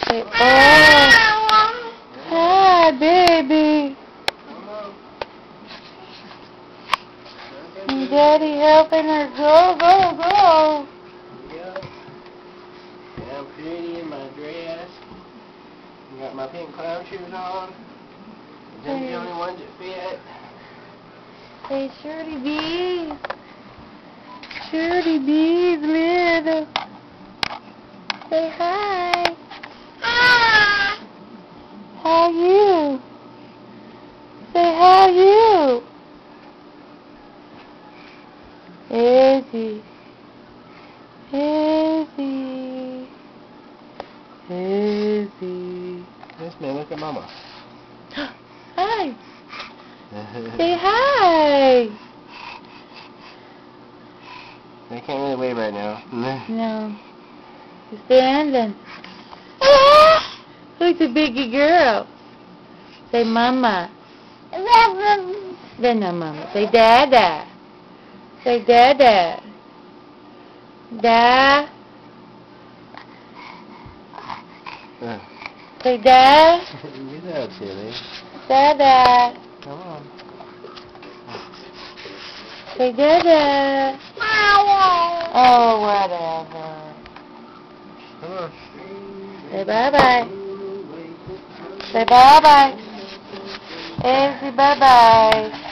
Say, oh, hi, baby. And Daddy helping her go. Yep. And I'm pretty in my dress. I got my pink clown shoes on. They're the only ones that fit. Say, Shirley Bees. Shirley Bees, little. Say hi. How you? Say how you? Izzy. Yes, man, look at Mama. Hi. Say hi. I can't really wave right now. No. You're standing. Who's the biggie girl? Say mama. Then no mama. Say dada. Say dada. Da. Say da. Get out, silly. Dada. Come on. Say dada. Oh, whatever. Come on. Say bye-bye. Say bye-bye. Izzy, bye-bye.